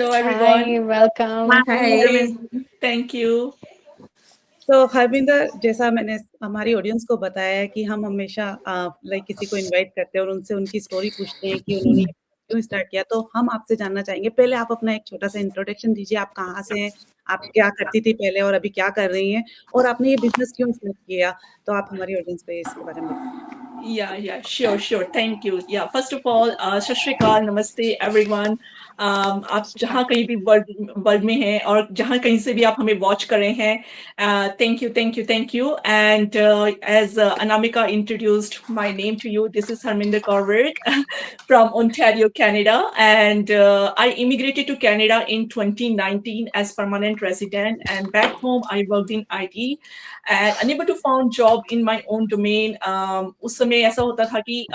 Hello, everyone. Hi, welcome. Hi. Thank you. तो हरविंदर, जैसा मैंने हमारी ऑडियंस को बताया है कि हम हमेशा लाइक किसी को इनवाइट करते हैं और उनसे उनकी स्टोरी पूछते हैं कि उन्होंने क्यों स्टार्ट किया। तो हम आपसे जानना चाहेंगे, पहले आप अपना एक छोटा सा इंट्रोडक्शन दीजिए। आप कहाँ से हैं, आप क्या करती थी पहले और अभी क्या कर रही हैं, और आपने ये बिजनेस क्यों स्टार्ट किया? तो आप हमारी ऑडियंस को इसके बारे में बताइए। Yeah, sure. Thank you. Yeah, first of all, सत श्री अकाल, नमस्ते everyone. आप जहाँ कहीं भी वर्ल्ड में हैं और जहाँ कहीं से भी आप हमें वॉच कर रहे हैं, thank you. And as Anamika introduced my name to you, this is Harminder Kaur from Ontario, Canada, and I immigrated to Canada in 2019 as permanent resident. And back home, I worked in IT. And unable to find job in my own domain. उस समय ऐसा होता था कि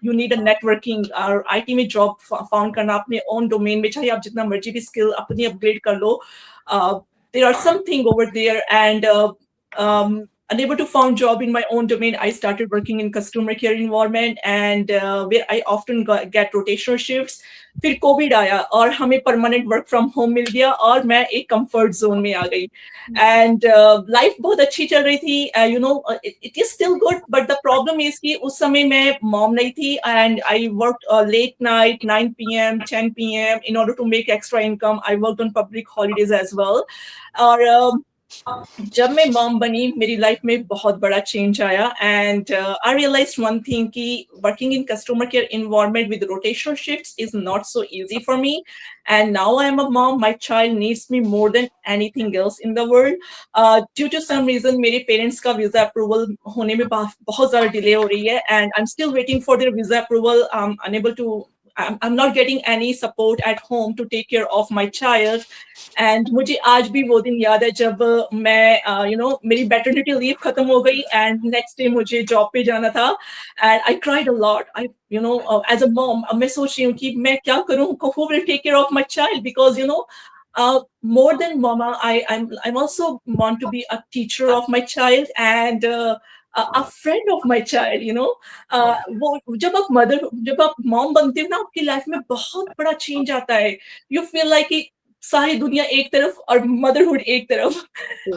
you need a networking और IT में job found करना अपने own domain में, चाहे आप जितना मर्जी भी skill अपनी upgrade कर लो, there are something over there. And unable to find job in my own domain, I started working in customer care environment, and where I often get rotational shifts. फिर Covid आया और हमें permanent work from home मिल गया और मैं एक comfort zone में आ गई. एंड लाइफ बहुत अच्छी चल रही थी, you know, it is still good, but the problem is कि उस समय मैं मॉम नहीं थी and I work late night 9 PM 10 PM in order to make extra income. I work on public holidays as well. और जब मैं mom बनी, मेरी लाइफ में बहुत बड़ा चेंज आया. And I realize one thing कि working in customer care environment with rotational shifts is not so easy for me. And now I am a mom. My child needs me more than anything else in the world. Due to some reason, मेरे parents का visa approval होने में बहुत ज़्यादा delay हो रही है, and I'm still waiting for their visa approval. I'm unable to. I'm not getting any support at home to take care of my child. And मुझे आज भी वो दिन याद है जब मैं you know मेरी maternity leave खत्म हो गई and next day मुझे job पे जाना था. And I cried a lot. I you know as a mom, मैं सोच रही हूँ कि मैं क्या करूँ, who will take care of my child, because you know more than mama, I'm also want to be a teacher of my child and a friend of my child, you know. वो जब आप mom बनते हो ना, आपकी life में बहुत बड़ा चेंज आता है. यू फील लाइक कि सारी दुनिया एक तरफ और मदरहुड एक तरफ.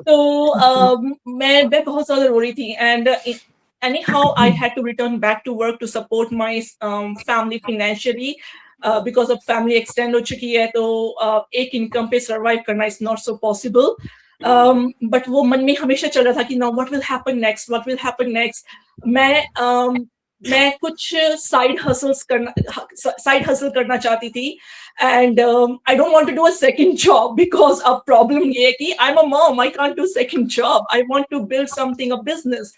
तो मैं बहुत ज्यादा रो रही थी. And anyhow, I had to return back to work to support my family financially, because of family extend हो चुकी है, तो एक इनकम पे सर्वाइव करना is not so possible. But वो मन में हमेशा चल रहा था कि now what will happen next. मैं कुछ साइड हसल करना चाहती थी. And I don't want to do a second job because a problem ये है कि I'm a mom, I can't do second job. I want to build something, a business.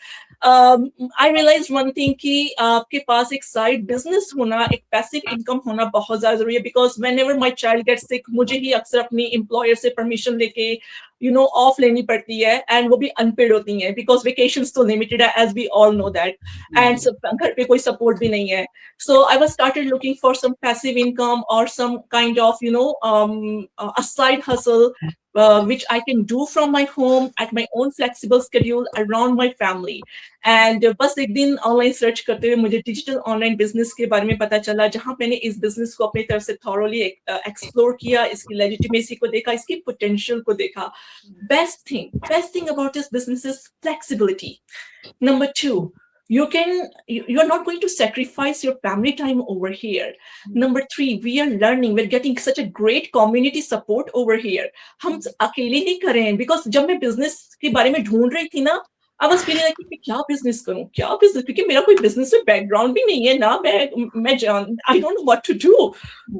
I realized one thing कि आपके पास एक side business होना, एक passive income होना बहुत ज़्यादा ज़रूरी है, because whenever my child gets sick, मुझे ही अक्सर अपनी employer से permission लेके you know off लेनी पड़ती है, and वो भी unpaid होती हैं because vacations तो limited है, as we all know that. And घर पे कोई support भी नहीं है. So I was started looking for some passive income or some kind of, you know, a side hustle, which I can do from my home at my own flexible schedule around my family. And बस एक दिन online search करते हुए मुझे digital online business के बारे में पता चला, जहां मैंने इस बिजनेस को अपनी तरफ से थॉरली एक्सप्लोर किया, इसकी लेजिटिमेसी को देखा, इसकी पोटेंशियल को देखा. Best thing about this business is flexibility. Number 2, you're not going to sacrifice your family time over here. Number 3, we're getting such a great community support over here. हम अकेले नहीं कर रहे हैं, because जब मैं बिजनेस के बारे में ढूंढ रही थी ना, I was feeling like क्या बिजनेस करूं, क्योंकि मेरा कोई बिजनेस में बैकग्राउंड भी नहीं है ना, I don't know what to do.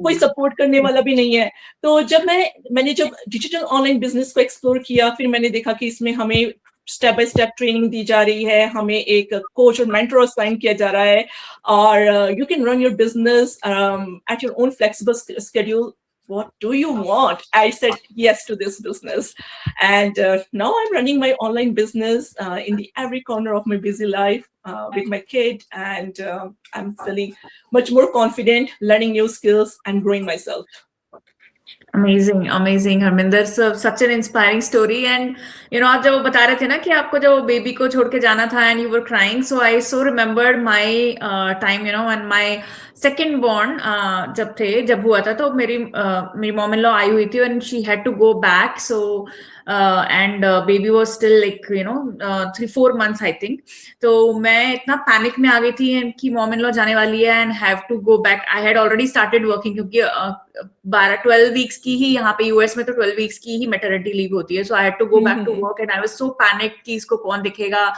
कोई सपोर्ट करने वाला भी नहीं है. तो मैंने जब डिजिटल ऑनलाइन बिजनेस को एक्सप्लोर किया, फिर मैंने देखा कि इसमें हमें स्टेप बाय स्टेप ट्रेनिंग दी जा रही है, हमें एक कोच और मेंटर असाइन किया जा रहा है, और you can run your business at your own flexible schedule. What do you want? I said yes to this business. And now I'm running my online business in the every corner of my busy life with my kid. And I'm feeling much more confident, learning new skills and growing myself. Amazing Harminder, such an inspiring story. And you know, आप जब वो बता रहे थे ना कि आपको जब बेबी को छोड़ के जाना था and you were crying, so I so remembered my time, you know, when my second born जब हुआ था तो मेरी मॉम इन लॉ आई हुई थी and she had to go back so and baby was still like 3-4 months I think. तो मैं इतना पैनिक में आ गई थी कि मॉम इन लॉ जाने वाली है and have to go back. I had already started working क्योंकि 12 वीक्स की ही यहाँ पे यूएस में तो 12 वीक्स की ही मैटरनिटी लीव होती है. So I had to go back to work and I was so panic कि इसको कौन दिखेगा.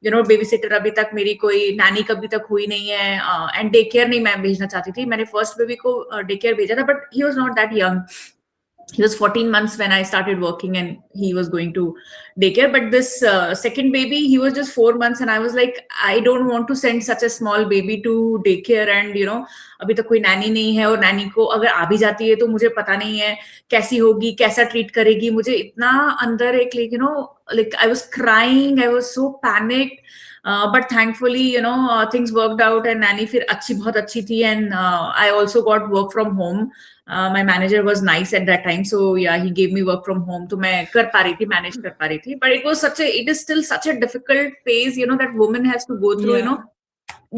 बेबी सिटर अभी तक मेरी कोई नैनी कभी तक हुई नहीं है एंड डे केयर नहीं मैं भेजना चाहती थी. मैंने फर्स्ट बेबी को डे केयर भेजा था but he was not that young. He was 14 months when I started working and he was going to daycare. But this second baby, he was just 4 months and I was like, I don't want to send such a small baby to daycare and अभी तक कोई नैनी नहीं है और नैनी को अगर आ भी जाती है तो मुझे पता नहीं है कैसी होगी, कैसा ट्रीट करेगी. मुझे इतना अंदर एक like I was crying, I was so panicked. But thankfully, things worked out and nanny फिर बहुत अच्छी थी and I also got work from home. My manager was nice at that time, so yeah, he gave me work from home. तो मैं कर पा रही थी, manage कर पा रही थी. But it is still such a difficult phase, that woman has to go through,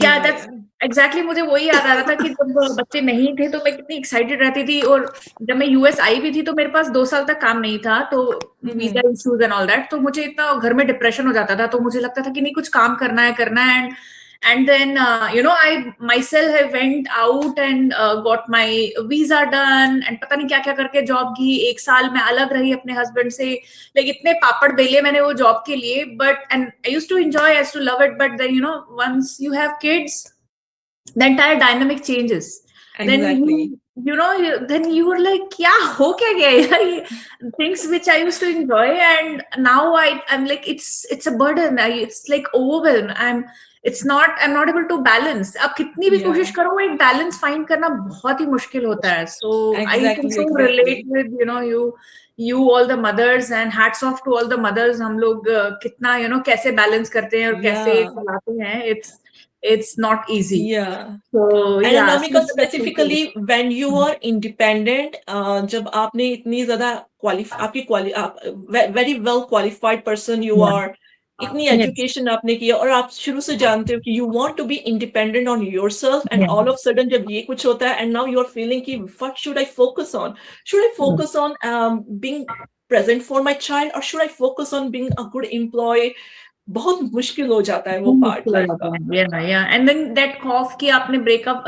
Yeah, that's exactly. मुझे वही याद आ रहा था कि जब बच्चे नहीं थे तो मैं कितनी एक्साइटेड रहती थी और जब मैं यूएस आई भी थी तो मेरे पास 2 साल तक काम नहीं था तो visa issues and all that. तो मुझे इतना घर में डिप्रेशन हो जाता था तो मुझे लगता था कि नहीं कुछ काम करना है and then I myself have went out and got my visa done and पता नहीं क्या क्या करके जॉब की. 1 साल मैं अलग रही अपने हस्बैंड से. लाइक इतने पापड़ बेले मैंने वो जॉब के लिए. But and I used to enjoy, I used to love it. But then once you have kids, the entire dynamic changes. Exactly. Then you were like, क्या हो क्या गया यार, ये things which I used to enjoy and now I'm like it's a burden. It's like overwhelmed. I'm not able to balance. अब कितनी भी कोशिश करो एक balance find करना बहुत ही मुश्किल होता है. So I can so relate with you all the mothers and hats off to all the mothers. हम लोग कितना कैसे balance करते हैं और कैसे चलाते हैं. It's not easy. Yeah. So and yeah. Anamika, specifically when you are independent, जब आपने इतनी ज़्यादा very well qualified person you are, इतनी education आपने किया और आप शुरू से जानते हो कि you want to be independent on yourself and all of a sudden जब ये कुछ होता है and now you are feeling कि what should I focus on? Should I focus on being present for my child or should I focus on being a good employee? बहुत मुश्किल हो जाता है वो पार्ट लाइफ का. Yeah. And then that खौफ कि आपने ब्रेकअप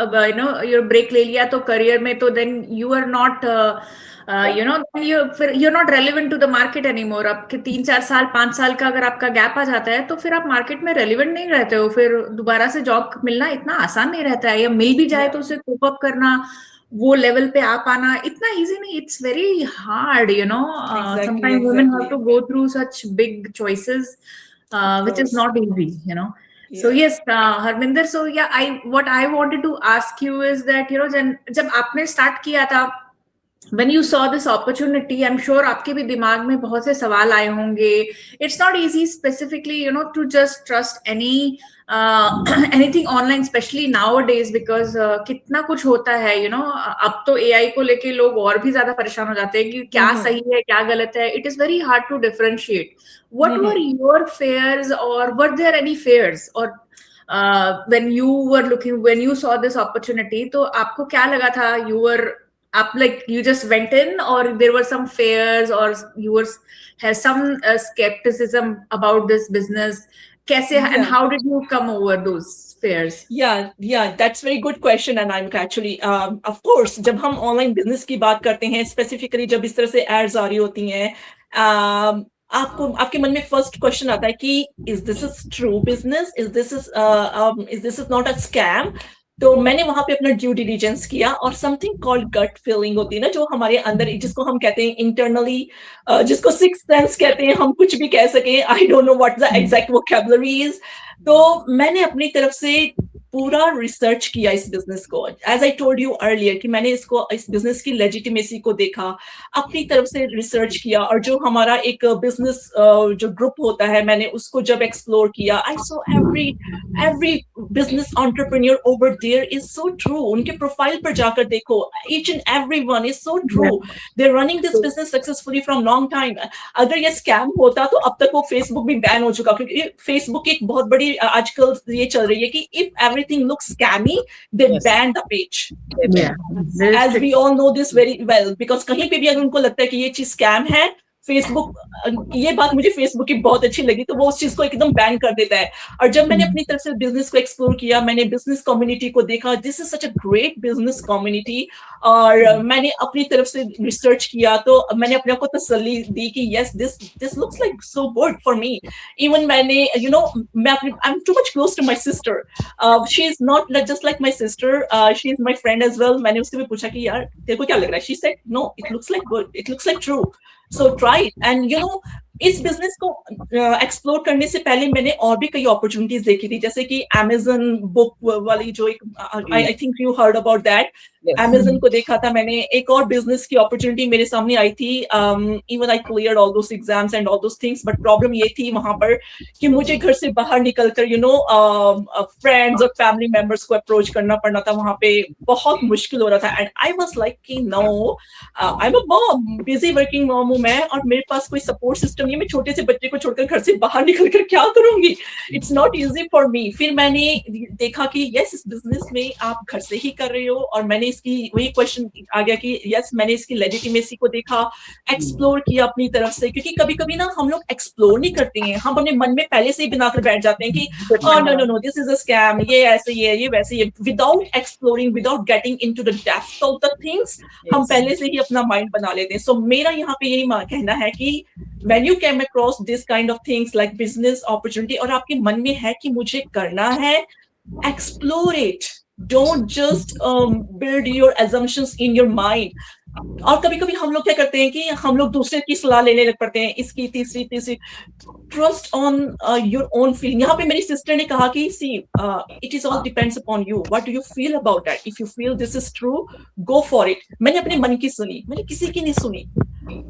your ब्रेक ले लिया तो करियर में तो then you are not you're not relevant to the market anymore. आपके 3-4 साल 5 साल का अगर आपका गैप आ जाता है तो फिर आप मार्केट में रेलिवेंट नहीं रहते हो. फिर दोबारा से जॉब मिलना इतना आसान नहीं रहता है या मिल भी जाए तो उसे कोप अप करना, वो लेवल पे आ पाना इतना इजी नहीं. It's very hard. Sometimes women have to go through such big choices. Which is not easy, Yeah. So yes, Harminder. So yeah, what I wanted to ask you is that जब आपने start किया था, when you saw this opportunity, I'm sure आपके भी दिमाग में बहुत से सवाल आए होंगे. It's not easy, specifically, to just trust anything online, especially nowadays, because कितना कुछ होता है. अब तो AI को लेके लोग और भी ज्यादा परेशान हो जाते हैं कि क्या सही है क्या गलत है. It is very hard to differentiate. What were your fears, or were there any fears, or when you saw this opportunity, तो आपको क्या लगा था? You just went in, or there were some fears, or you had some skepticism about this business? कैसे and how did you come over those fears? Yeah, that's very good question. And I'm actually, of course, जब हम online business की बात करते हैं, specifically जब इस तरह से ads आ रही होती हैं, आपके मन में first question आता है कि is this a true business? Is this not a scam? तो मैंने वहां पे अपना ड्यू डिलीजेंस किया और समथिंग कॉल्ड गट फीलिंग होती है ना, जो हमारे अंदर, जिसको हम कहते हैं इंटरनली, जिसको सिक्स्थ सेंस कहते हैं, हम कुछ भी कह सकें. I don't know what the exact vocabulary is. तो मैंने अपनी तरफ से पूरा रिसर्च किया इस बिजनेस को. As I told you earlier कि मैंने इस बिजनेस की लेजिटिमेसी को देखा, अपनी तरफ से रिसर्च किया, और जो हमारा एक बिजनेस जो ग्रुप होता है, मैंने उसको जब एक्सप्लोर किया, I saw every business entrepreneur over there is so true. उनके प्रोफाइल पर जाकर देखो, each and everyone is so true. They are running this business successfully from long time. अगर ये स्कैम होता तो अब तक वो फेसबुक भी बैन हो चुका, क्योंकि फेसबुक एक बहुत बड़ी आजकल ये चल रही है कि if everything looks scammy, they Yes. ban the page. Yeah. There is As we all know this very well, because कहीं पे भी अगर उनको लगता है कि ये चीज स्कैम है, फेसबुक, ये बात मुझे फेसबुक की बहुत अच्छी लगी, तो वो उस चीज को एकदम बैन कर देता है। और जब मैंने अपनी तरफ से बिजनेस को एक्सप्लोर किया, मैंने बिजनेस कम्युनिटी को देखा, this is such a great business community, और मैंने अपनी तरफ से रिसर्च किया, तो मैंने अपने आप को तसल्ली दी कि yes, this looks like so good for me. Even मैंने मैं अपनी, I am too much close to my sister, she is not just like my sister, she is my friend as well. मैंने उससे भी पूछा कि यार तेरे को क्या लग रहा है, she said no, it looks like good, it looks like true, so try it. And इस बिजनेस को एक्सप्लोर करने से पहले मैंने और भी कई अपॉर्चुनिटीज देखी थी, जैसे कि Amazon बुक वाली जो एक, I think you heard about that, Amazon को देखा था मैंने। एक और बिजनेस की अपॉर्चुनिटी मेरे सामने आई थी, even I cleared all those exams and all those things, but problem ये थी वहां पर कि मुझे घर से बाहर निकलकर फ्रेंड्स और फैमिली मेंबर्स को अप्रोच करना पड़ना था, वहां पे बहुत मुश्किल हो रहा था। एंड आई वाज लाइक कि no, I am a mom, busy working mom हूं मैं, और मेरे पास कोई सपोर्ट सिस्टम नहीं है, मैं छोटे से बच्चे को छोड़कर घर से बाहर निकलकर क्या करूंगी, इट्स नॉट इजी फॉर मी। फिर मैंने देखा कि यस, इस बिजनेस में आप घर से ही कर रहे हो, और मैंने इसकी वही क्वेश्चन आ गया कि यस, मैंने इसकी लेजिटिमेसी को देखा, एक्सप्लोर किया अपनी तरफ से, क्योंकि कभी कभी ना हम लोग एक्सप्लोर नहीं करते हैं, हम अपने मन में पहले से ही बनाकर बैठ जाते हैं कि no, this is a scam, ये ऐसे ही है, ये वैसे ही है, without exploring, without getting into the depth of the things, हम पहले से ही अपना माइंड बना लेते हैं। सो मेरा यहाँ पे यही कहना है कि when you came across this kind of things like business opportunity, और आपके मन में है कि मुझे करना है, explore it, don't just build your assumptions in your mind. और कभी कभी हम लोग क्या करते हैं कि हम लोग दूसरे की सलाह लेने लग पड़ते हैं, इसकी तीसरी। Trust on your own feeling. यहाँ पे मेरी सिस्टर ने कहा कि see, it is all depends upon you, what do you feel about that, if you feel this is true, go for it. मैंने अपने मन की सुनी, मैंने किसी की नहीं सुनी।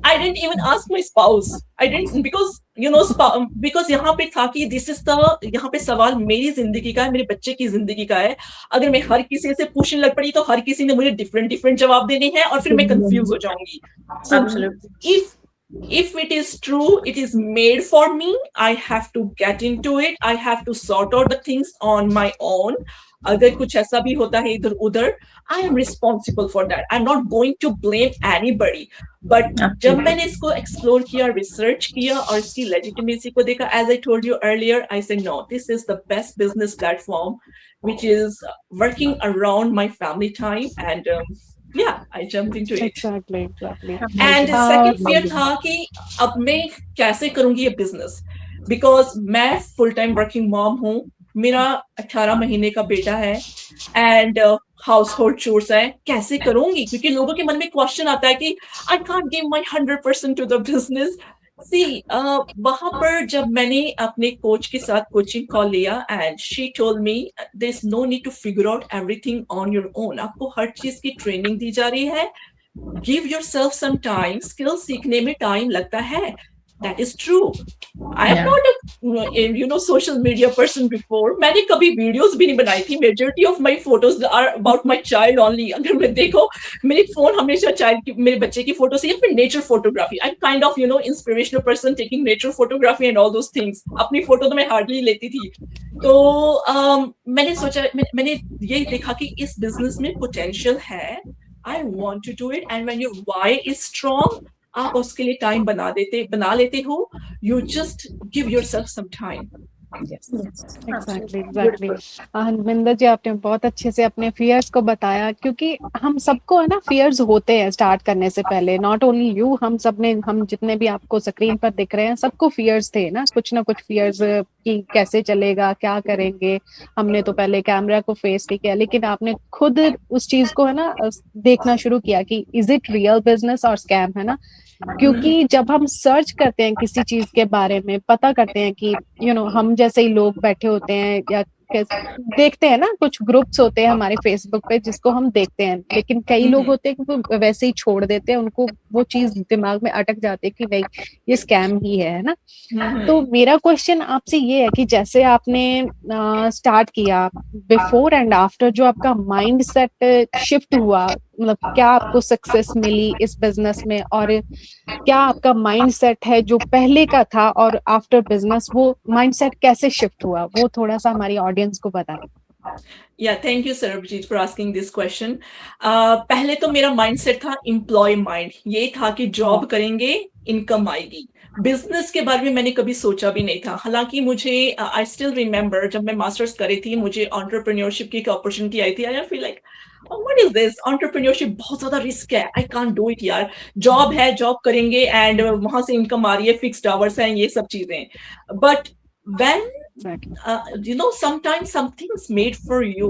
I didn't even ask my spouse. I didn't, because यहाँ पे था कि this is the, यहाँ पे सवाल मेरी जिंदगी का है, मेरे बच्चे की जिंदगी का है। अगर मैं हर किसी से पूछने लग पड़ी तो हर किसी ने मुझे डिफरेंट जवाब देने हैं, और फिर मैं कंफ्यूज हो जाऊंगी। So if it is true, it is made for me, I have to get into it, I have to sort out the things on my own. अगर कुछ ऐसा भी होता है इधर उधर, I am responsible for that. I'm not going to blame anybody. But जब मैंने इसको एक्सप्लोर किया, रिसर्च किया, और इसकी लेजिटिमेसी को देखा, as I told you earlier, I said no, this is the best business platform which is working around my family time, and yeah, I jumped into it. Exactly. And second fear था कि अब मैं कैसे करूंगी ये business, because मैं full time working mom हूँ, मेरा 18 महीने का बेटा है, एंड हाउस होल्ड चोर्स है, कैसे करूंगी, क्योंकि लोगों के मन में क्वेश्चन आता है कि I can't give my 100% to the business. See, वहां पर जब मैंने अपने कोच के साथ कोचिंग कॉल लिया, and she told me there is no need to figure out everything on your own, आपको हर चीज की ट्रेनिंग दी जा रही है, give yourself some time, skill सीखने में टाइम लगता है। That is true. I am not a social media person before. मैंने कभी वीडियोस भी नहीं बनाई थी। Majority of my photos are about my child only. अगर मैं देखो, मेरी फोन हमेशा चाइल्ड की, मेरे बच्चे की फोटो से, या फिर nature photography. I'm kind of inspirational person, taking nature photography and all those things. अपनी फोटो तो मैं हार्डली लेती थी। तो मैंने सोचा, मैंने ये देखा कि इस बिजनेस में पोटेंशियल है। I want to do it, and when your why is strong, आप उसके लिए टाइम बना लेते हो, you just give yourself some time. Exactly. Harvinder जी, आपने बहुत अच्छे से अपने फियर्स को बताया, क्योंकि हम सबको है ना फियर्स होते हैं स्टार्ट करने से पहले, नॉट ओनली यू, हम जितने भी आपको स्क्रीन पर दिख रहे हैं, सबको फियर्स थे ना कुछ फियर्स कि कैसे चलेगा, क्या करेंगे। हमने तो पहले कैमरा को फेस नहीं किया, लेकिन आपने खुद उस चीज को है ना देखना शुरू किया कि इज इट रियल बिजनेस और स्कैम, है ना। क्योंकि जब हम सर्च करते हैं किसी चीज के बारे में, पता करते हैं कि हम जैसे ही लोग बैठे होते हैं या देखते हैं ना, कुछ ग्रुप्स होते हैं हमारे फेसबुक पे जिसको हम देखते हैं, लेकिन कई लोग होते हैं कि वो वैसे ही छोड़ देते हैं, उनको वो चीज दिमाग में अटक जाती है कि नहीं, ये स्कैम ही है ना। तो मेरा क्वेश्चन आपसे ये है कि जैसे आपने स्टार्ट किया, बिफोर एंड आफ्टर जो आपका माइंड सेट शिफ्ट हुआ, मतलब क्या आपको सक्सेस मिली इस बिजनेस में, और क्या आपका माइंड सेट है जो पहले का था, और आफ्टर बिजनेस वो माइंड सेट कैसे शिफ्ट हुआ, वो थोड़ा सा हमारी ऑडियंस को बताएं। Yeah, thank you Sarabjit for asking this question. पहले तो मेरा माइंडसेट था एम्प्लॉय माइंड, ये था कि जॉब करेंगे इनकम आएगी, बिजनेस के बारे में मैंने कभी सोचा भी नहीं था। हालांकि मुझे आई स्टिल रिमेम्बर जब मैं मास्टर्स करी थी, मुझे एंटरप्रेन्योरशिप की एक अपॉर्चुनिटी आई थी। आई feel like what is this, entrepreneurship बहुत ज्यादा रिस्क है, आई कांट डू इट यार। जॉब है, जॉब करेंगे एंड वहां से इनकम आ रही है, फिक्स्ड आवर्स हैं, ये सब चीजें। But when you know sometimes something's made for you,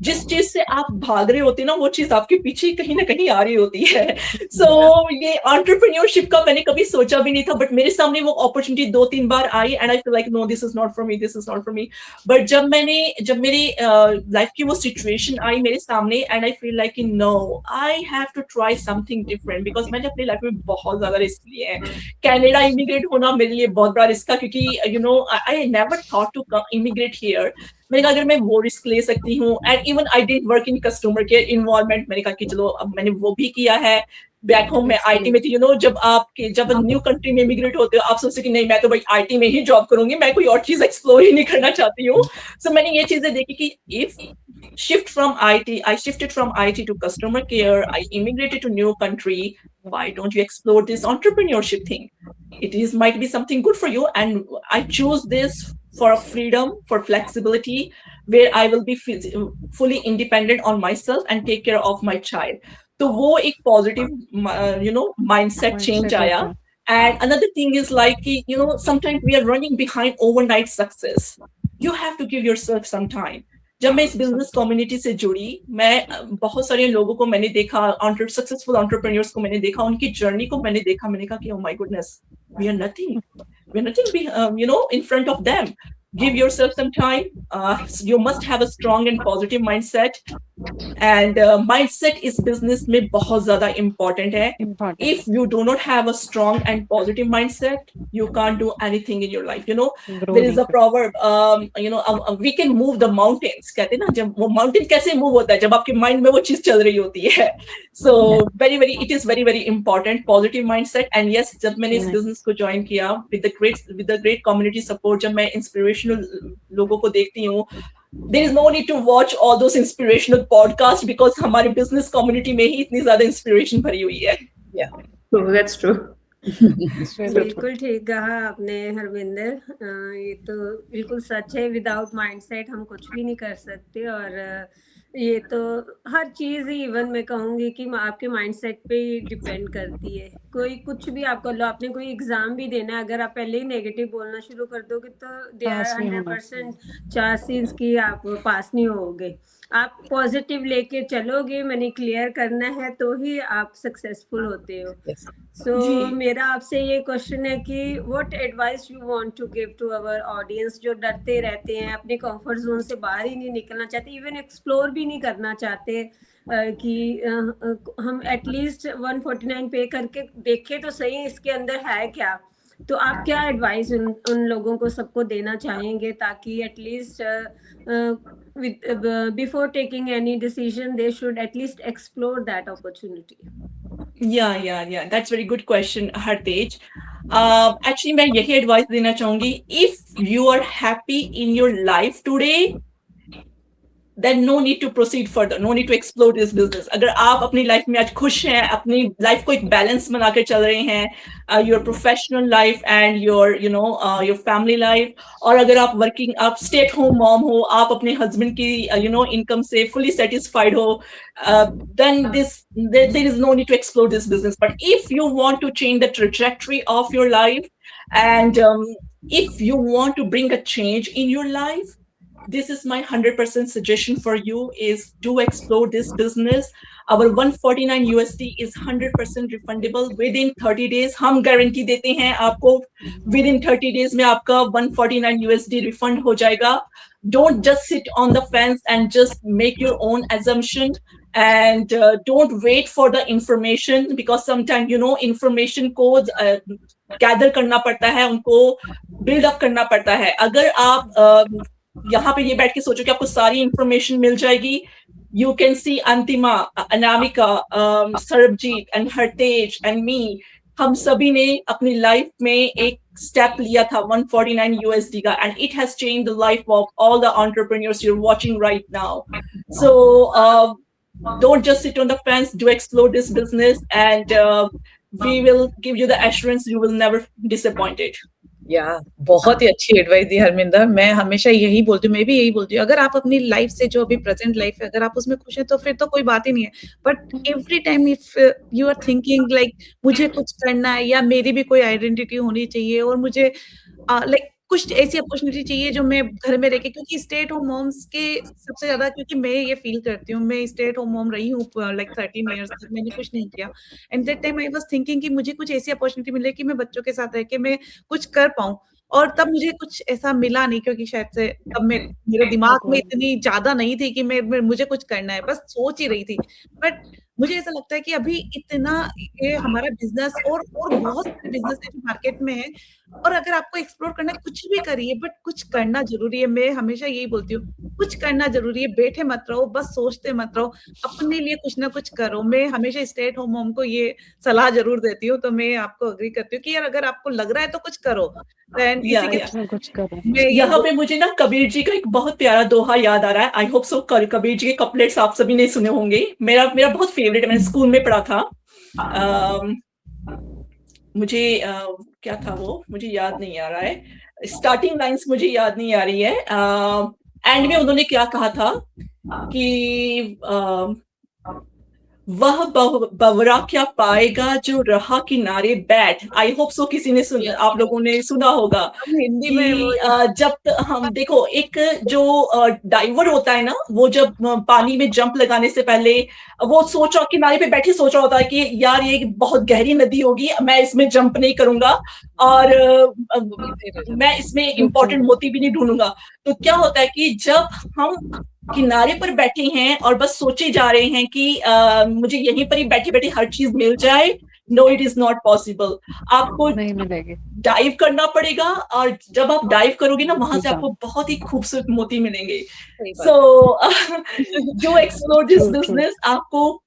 जिस चीज से आप भाग रहे होते हैं ना, वो चीज आपके पीछे कहीं ना कहीं आ रही होती है। सो ये एंटरप्रेन्योरशिप का मैंने कभी सोचा भी नहीं था, बट मेरे सामने वो अपॉर्चुनिटी 2-3 बार आई and I feel like no this is not for me, this is not for me. But जब मेरी लाइफ की वो सिचुएशन आई मेरे सामने and I feel like no I have to try something different, because मैंने अपनी लाइफ में बहुत ज्यादा रिस्क लिए हैं। कनाडा इमिग्रेट होना मेरे लिए बहुत बड़ा रिस्क था, क्योंकि you know I never thought to immigrate here. मैंने कहा अगर मैं वो रिस्क ले सकती हूँ, and even I did work in customer care environment, मैंने कहा कि चलो अब मैंने वो भी किया है। बैक होम में आईटी में थी, यू नो जब न्यू कंट्री में इमिग्रेट होते हो आप सोचते कि नहीं मैं तो भाई आईटी में ही जॉब करूंगी, मैं कोई और चीज एक्सप्लोर ही नहीं करना चाहती हूँ। सो मैंने ये चीजें देखी कि if I shifted from IT to customer care, I immigrated to new country, why don't you explore this entrepreneurship thing? It is might be something good for you, and I choose this for freedom, for flexibility, where I will be fully independent on myself and take care of my child. तो वो एक positive mindset change आया। And another thing is like, you know, sometimes we are running behind overnight success. You have to give yourself some time. जब मैं इस business community से जुड़ी, मैं बहुत सारे लोगों को मैंने देखा, सक्सेसफुल एंटरप्रेन्योर्स को मैंने देखा, उनकी जर्नी को मैंने देखा, मैंने कहा कि oh my goodness, we are nothing you know in front of them. Give yourself some time. You must have a strong and positive mindset, and mindset is business में बहुत ज़्यादा important है। If you do not have a strong and positive mindset, you can't do anything in your life. You know, there is a proverb, you know, we can move the mountains. कहते हैं ना, जब वो mountain कैसे move होता है, जब आपके mind में वो चीज चल रही होती है। So it is very important positive mindset. And yes, जब मैंने इस business को join किया with the great community support, जब मैं inspirational लोगों को देखती हूँ, there is no need to watch all those inspirational podcasts, because हमारे business community में ही इतनी ज़्यादा inspiration भरी हुई है। Yeah, so that's true. बिल्कुल ठीक कहा आपने हरविंदर, ये तो बिल्कुल सच है। विदाउट माइंडसेट हम कुछ भी नहीं कर सकते, और ये तो हर चीज़ ही, इवन मैं कहूँगी कि आपके माइंडसेट पे ही डिपेंड करती है। कोई कुछ भी आप कर लो, आपने कोई एग्जाम भी देना है, अगर आप पहले ही नेगेटिव बोलना शुरू कर दोगे तो दे आर 100% चांसेस कि आप पास नहीं होगे। आप पॉजिटिव लेके चलोगे, मैंने क्लियर करना है, तो ही आप सक्सेसफुल होते हो। सो मेरा आपसे ये क्वेश्चन है कि what advice you want to give to our audience, जो डरते रहते हैं, अपने कंफर्ट जोन से बाहर ही नहीं निकलना चाहते, इवन एक्सप्लोर भी नहीं करना चाहते, कि हम एटलीस्ट 149 पे करके देखें तो सही इसके अंदर है क्या। तो आप क्या एडवाइस उन लोगों को सबको देना चाहेंगे, ताकि at least before taking any decision they should at least explore that opportunity? Yeah, that's very good question, Hartej. Actually मैं यही एडवाइस देना चाहूंगी, if you are happy in your life today, then no need to proceed further, no need to explore this business. अगर आप अपनी life में आज खुश हैं, अपनी लाइफ को एक बैलेंस बना के चल रहे हैं, your professional life and your you know your family life, और अगर आप वर्किंग, आप स्टे एट होम मॉम हो, आप अपने हस्बैंड की you know इनकम से फुली सेटिस्फाइड हो, then there is no need to explore this business. But if you want to change the trajectory of your life, and if you want to bring a change in your life, this is my 100% suggestion for you, is to explore this business. Our 149 USD is 100% refundable within 30 days. हम guarantee देते हैं आपको within 30 days में आपका 149 USD refund हो जाएगा. Don't just sit on the fence and just make your own assumption, and don't wait for the information, because sometimes you know information को gather करना पड़ता है, उनको build up करना पड़ता है। अगर आप यहाँ पे ये बैठ के सोचो कि आपको सारी इंफॉर्मेशन मिल जाएगी, you can see Antima, Anamika, Sarabjit and Hartej and me, हम सभी ने अपनी लाइफ में एक step लिया था 149 USD का, and it has changed the life of all the entrepreneurs you're watching right now. So don't just sit on the fence, do explore this business, and we will give you the assurance you will never disappointed. या बहुत ही अच्छी advice दी हरमिंदर। मैं हमेशा यही बोलती हूँ, मैं भी यही बोलती हूँ, अगर आप अपनी लाइफ से जो अभी प्रेजेंट लाइफ है अगर आप उसमें खुश हैं तो फिर तो कोई बात ही नहीं है। But every time if you are thinking like मुझे कुछ करना है या मेरी भी कोई आइडेंटिटी होनी चाहिए और मुझे लाइक कुछ ऐसी अपॉर्चुनिटी चाहिए जो मैं घर में रह के, क्योंकि स्टे एट होम मॉम्स के सबसे ज्यादा, क्योंकि मैं ये फील करती हूँ, मैं स्टे एट होम मॉम रही हूँ लाइक 13 इयर्स तक, मैंने कुछ नहीं किया। And that time I was thinking कि मुझे कुछ ऐसी अपॉर्चुनिटी मिले कि मैं बच्चों के साथ रह के मैं कुछ कर पाऊँ, और तब मुझे कुछ ऐसा मिला नहीं, क्योंकि शायद से तब मेरे दिमाग में इतनी ज्यादा नहीं थी कि मुझे कुछ करना है, बस सोच ही रही थी। बट मुझे ऐसा लगता है कि अभी इतना ये हमारा बिजनेस और बहुत सारे बिजनेस है जो मार्केट में है, और अगर आपको एक्सप्लोर करना है कुछ भी करिए, बट कुछ करना जरूरी है। मैं हमेशा यही बोलती हूँ, कुछ करना जरूरी है, बैठे मत रहो, बस सोचते मत रहो, अपने लिए कुछ ना कुछ करो। मैं हमेशा स्टे एट होम मॉम को ये सलाह जरूर देती हूँ, तो मैं आपको अग्री करती हूँ कि यार अगर आपको लग रहा है तो कुछ करो। कुछ करो। यहाँ पे मुझे ना कबीर जी का एक बहुत प्यारा दोहा याद आ रहा है। I hope so Kabir ji के कपलेट्स आप सभी ने सुने होंगे। मेरा बहुत फेवरेट है, मैंने स्कूल में पढ़ा था। मुझे क्या था वो, मुझे याद नहीं आ रहा है, स्टार्टिंग लाइंस मुझे याद नहीं आ रही है। एंड में उन्होंने क्या कहा था कि वह बवरा क्या पाएगा जो रहा किनारे बैठ। आई होप सो किसी ने आप लोगों ने सुना होगा हिंदी कि में जब हम देखो, एक जो डाइवर होता है ना, वो जब पानी में जंप लगाने से पहले वो किनारे पे बैठे सोच रहा होता है कि यार ये बहुत गहरी नदी होगी, मैं इसमें जंप नहीं करूंगा और मैं इसमें इंपॉर्टेंट मोती भी नहीं ढूंढूंगा। तो क्या होता है कि जब हम किनारे पर बैठे हैं और बस सोचे जा रहे हैं कि मुझे यहीं पर ही बैठे बैठे हर चीज मिल जाए, no it is not possible. आपको नहीं मिलेगी, डाइव करना पड़ेगा, और जब आप डाइव करोगे ना, वहां से आपको बहुत ही खूबसूरत मोती मिलेंगे। सो जो एक्सप्लोर दिस बिजनेस, आपको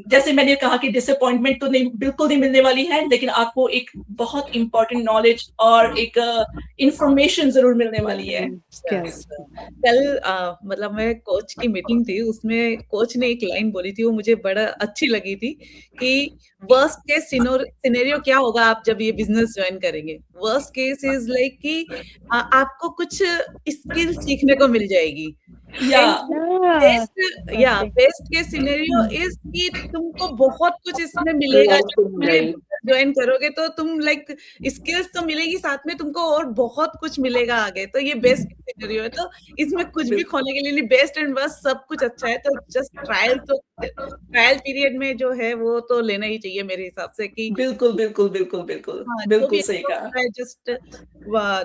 जैसे मैंने कहा कि डिसअपॉइंटमेंट तो नहीं, बिल्कुल नहीं मिलने वाली है, लेकिन आपको एक बहुत इंपॉर्टेंट नॉलेज और एक इंफॉर्मेशन जरूर मिलने वाली है। कल मतलब मैं कोच की मीटिंग थी, उसमें कोच ने एक लाइन बोली थी, वो मुझे बड़ा अच्छी लगी थी कि वर्स्ट केस सिनेरियो क्या होगा आप जब ये बिजनेस ज्वाइन करेंगे। वर्स्ट केस इज लाइक कि आपको कुछ स्किल सीखने को मिल जाएगी। बेस्ट केस सिनेरियो इज कि तुमको बहुत कुछ इसमें मिलेगा, ज्वाइन करोगे तो तुम लाइक स्किल्स तो मिलेगी, साथ में तुमको और बहुत कुछ मिलेगा आगे। तो ये बेस्ट सिनेरियो है, तो इसमें कुछ भी खोने के लिए नहीं, बेस्ट एंड बस सब कुछ अच्छा है। तो जस्ट ट्रायल पीरियड में जो है वो तो लेना ही चाहिए मेरे हिसाब से कि बिल्कुल बिल्कुल बिल्कुल बिल्कुल बिल्कुल सही कहा। जस्ट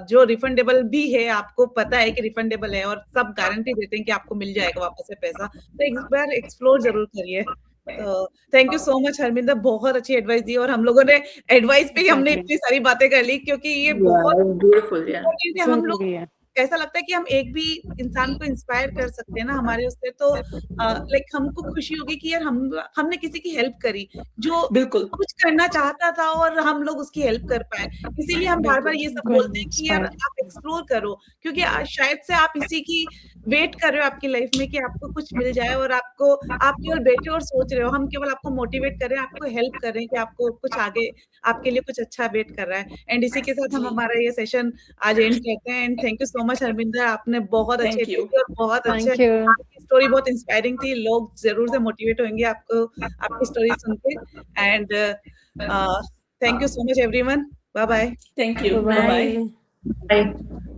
जो रिफंडेबल भी है, आपको पता है कि रिफंडेबल है और सब गारंटी देते हैं कि आपको मिल जाएगा वापस से पैसा, तो एक बार एक्सप्लोर जरूर करिए। तो thank you so much Harminder, बहुत अच्छी एडवाइस दी, और हम लोगों ने एडवाइस पे ही हमने इतनी सारी बातें कर ली, क्योंकि ये बहुत ब्यूटीफुल है। हम लोग ऐसा लगता है कि हम एक भी इंसान को इंस्पायर कर सकते हैं ना हमारे उससे, तो लाइक हमको खुशी होगी कि यार हमने किसी की हेल्प करी जो बिल्कुल कुछ करना चाहता था और हम लोग उसकी हेल्प कर पाए। इसीलिए हम बार बार ये सब बोलते हैं कि यार आप एक्सप्लोर करो, क्योंकि शायद से आप इसी की वेट कर रहे हो आपकी लाइफ में कि आपको कुछ मिल जाए, और आप केवल बैठे और सोच रहे हो, हम केवल आपको मोटिवेट कर रहे हैं, आपको हेल्प कर रहे हैं कि आपको कुछ आगे आपके लिए कुछ अच्छा वेट कर रहा है। एंड इसी के साथ हम हमारा ये सेशन आज एंड करते हैं। And thank you so much Harminder, आपने बहुत अच्छे और बहुत अच्छे, आपकी स्टोरी बहुत इंस्पायरिंग थी, लोग जरूर से मोटिवेट होंगे आपको आपकी स्टोरी सुन के। And thank you so much everyone, bye bye. Thank you, bye bye.